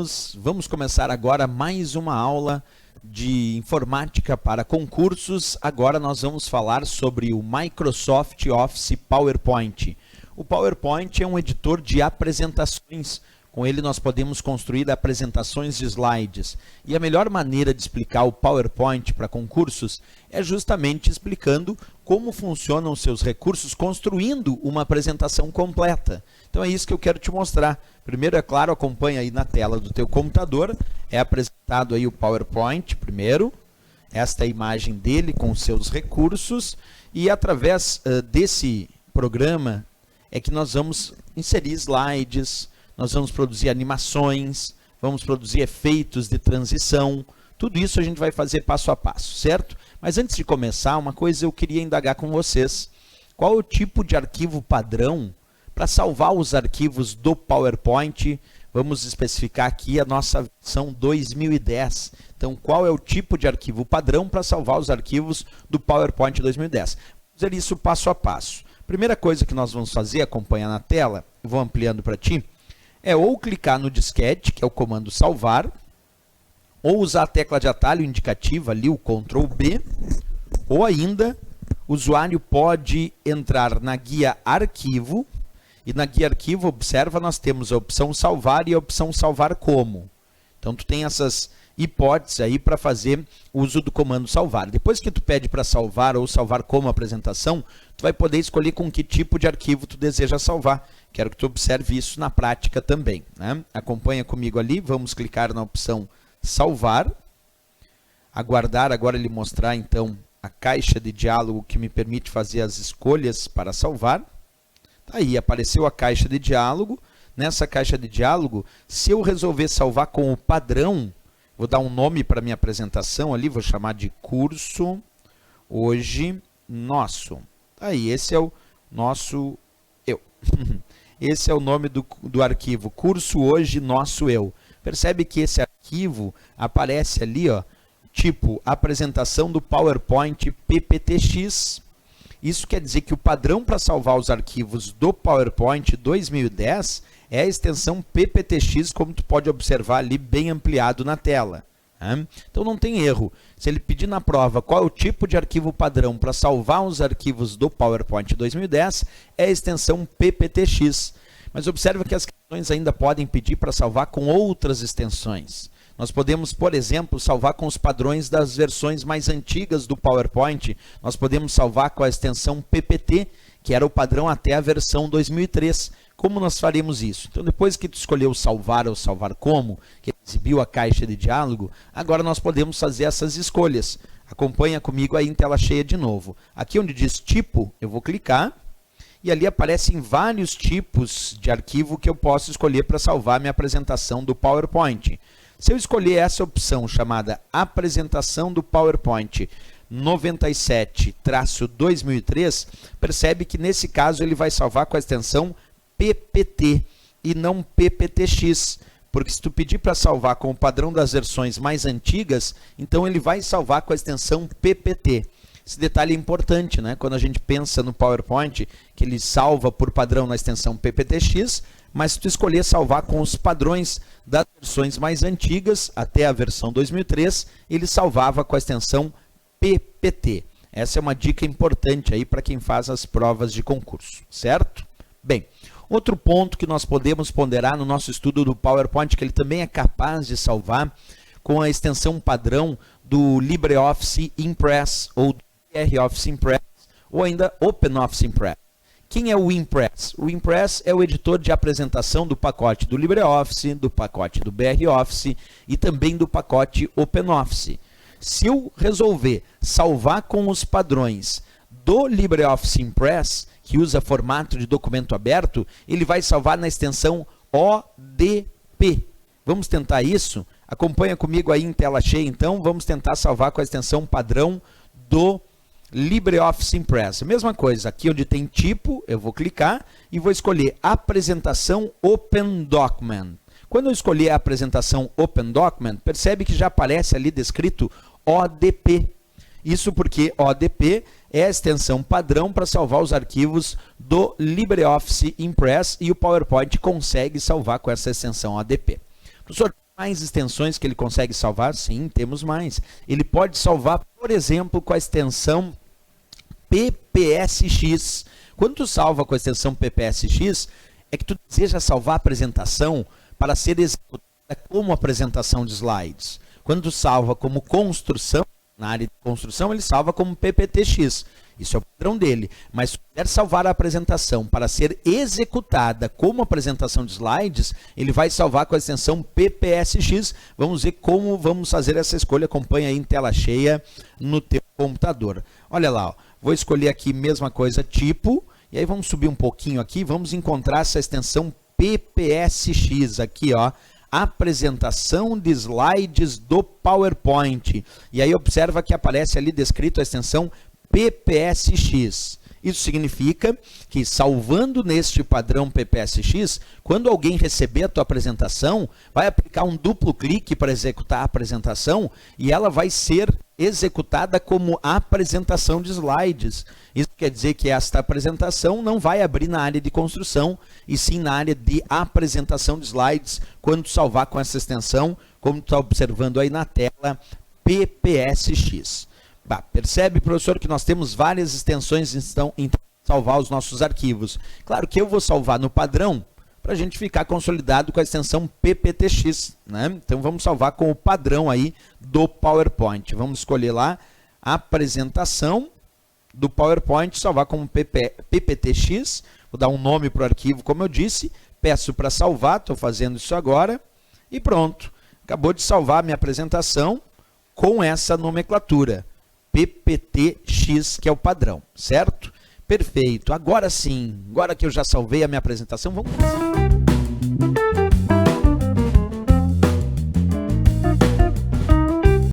alunos, vamos começar agora mais uma aula de informática para concursos. Agora nós vamos falar sobre o Microsoft Office PowerPoint. O PowerPoint é um editor de apresentações. Com ele nós podemos construir apresentações de slides. E a melhor maneira de explicar o PowerPoint para concursos é justamente explicando como funcionam os seus recursos, construindo uma apresentação completa. Então é isso que eu quero te mostrar. Primeiro, é claro, acompanha aí na tela do teu computador. É apresentado aí o PowerPoint primeiro. Esta é a imagem dele com os seus recursos. E através desse programa é que nós vamos inserir slides, nós vamos produzir animações, vamos produzir efeitos de transição. Tudo isso a gente vai fazer passo a passo, certo? Mas antes de começar, uma coisa eu queria indagar com vocês. Qual é o tipo de arquivo padrão para salvar os arquivos do PowerPoint? Vamos especificar aqui a nossa versão 2010. Então, qual é o tipo de arquivo padrão para salvar os arquivos do PowerPoint 2010? Vamos fazer isso passo a passo. Primeira coisa que nós vamos fazer, acompanhar na tela, vou ampliando para ti, é ou clicar no disquete, que é o comando salvar, ou usar a tecla de atalho indicativa ali, o Ctrl B, ou ainda o usuário pode entrar na guia arquivo, e na guia arquivo, observa, nós temos a opção salvar e a opção salvar como. Então tu tem essas hipóteses aí para fazer uso do comando salvar. Depois que tu pede para salvar ou salvar como apresentação, tu vai poder escolher com que tipo de arquivo tu deseja salvar. Quero que tu observe isso na prática também, né? Acompanha comigo ali, vamos clicar na opção salvar, aguardar agora ele mostrar então a caixa de diálogo que me permite fazer as escolhas para salvar. Tá aí, apareceu a caixa de diálogo. Nessa caixa de diálogo, se eu resolver salvar com o padrão, vou dar um nome para minha apresentação ali, vou chamar de curso hoje nosso. Tá aí, esse é o nosso eu. Esse é o nome do arquivo, curso hoje nosso eu. Percebe que esse arquivo aparece ali, ó, tipo apresentação do PowerPoint PPTX. Isso quer dizer que o padrão para salvar os arquivos do PowerPoint 2010 é a extensão PPTX, como tu pode observar ali bem ampliado na tela. Né? Então não tem erro. Se ele pedir na prova qual é o tipo de arquivo padrão para salvar os arquivos do PowerPoint 2010, é a extensão PPTX. Mas observa que as questões ainda podem pedir para salvar com outras extensões. Nós podemos, por exemplo, salvar com os padrões das versões mais antigas do PowerPoint. Nós podemos salvar com a extensão PPT, que era o padrão até a versão 2003. Como nós faremos isso? Então, depois que tu escolheu salvar ou salvar como, que exibiu a caixa de diálogo, agora nós podemos fazer essas escolhas. Acompanha comigo aí em tela cheia de novo. Aqui onde diz tipo, eu vou clicar. E ali aparecem vários tipos de arquivo que eu posso escolher para salvar minha apresentação do PowerPoint. Se eu escolher essa opção chamada apresentação do PowerPoint 97-2003, percebe que nesse caso ele vai salvar com a extensão PPT e não PPTX, porque se tu pedir para salvar com o padrão das versões mais antigas, então ele vai salvar com a extensão PPT. Esse detalhe é importante, né? Quando a gente pensa no PowerPoint, que ele salva por padrão na extensão PPTX, mas se tu escolher salvar com os padrões das versões mais antigas, até a versão 2003, ele salvava com a extensão PPT. Essa é uma dica importante aí para quem faz as provas de concurso, certo? Bem, outro ponto que nós podemos ponderar no nosso estudo do PowerPoint, que ele também é capaz de salvar com a extensão padrão do LibreOffice Impress, ou do BROffice Impress, ou ainda OpenOffice Impress. Quem é o Impress? O Impress é o editor de apresentação do pacote do LibreOffice, do pacote do BROffice e também do pacote OpenOffice. Se eu resolver salvar com os padrões do LibreOffice Impress, que usa formato de documento aberto, ele vai salvar na extensão ODP. Vamos tentar isso? Acompanha comigo aí em tela cheia, então. Vamos tentar salvar com a extensão padrão do LibreOffice Impress. Mesma coisa, aqui onde tem tipo, eu vou clicar e vou escolher apresentação Open Document. Quando eu escolher a apresentação Open Document, percebe que já aparece ali descrito ODP. Isso porque ODP é a extensão padrão para salvar os arquivos do LibreOffice Impress e o PowerPoint consegue salvar com essa extensão ODP. Professor, mais extensões que ele consegue salvar? Sim, temos mais. Ele pode salvar, por exemplo, com a extensão PPSX. Quando tu salva com a extensão PPSX, é que tu deseja salvar a apresentação para ser executada como apresentação de slides. Quando tu salva como construção, na área de construção, ele salva como PPTX. Isso é o padrão dele. Mas se quiser salvar a apresentação para ser executada como apresentação de slides, ele vai salvar com a extensão PPSX. Vamos ver como vamos fazer essa escolha. Acompanha aí em tela cheia no teu computador. Olha lá, ó. Vou escolher aqui mesma coisa, tipo, e aí vamos subir um pouquinho aqui, vamos encontrar essa extensão PPSX aqui, ó. Apresentação de slides do PowerPoint. E aí observa que aparece ali descrito a extensão PPSX. Isso significa que, salvando neste padrão PPSX, quando alguém receber a tua apresentação, vai aplicar um duplo clique para executar a apresentação e ela vai ser executada como apresentação de slides. Isso quer dizer que esta apresentação não vai abrir na área de construção, e sim na área de apresentação de slides, quando tu salvar com essa extensão, como tu está observando aí na tela, PPSX. Bah, percebe, professor, que nós temos várias extensões então salvar os nossos arquivos. Claro que eu vou salvar no padrão para a gente ficar consolidado com a extensão PPTX, né? Então vamos salvar com o padrão aí do PowerPoint. Vamos escolher lá a apresentação do PowerPoint, salvar como PPTX. Vou dar um nome para o arquivo, como eu disse. Peço para salvar, estou fazendo isso agora e pronto. Acabou de salvar a minha apresentação com essa nomenclatura. PPTX, que é o padrão, certo? Perfeito. Agora sim, agora que eu já salvei a minha apresentação, vamos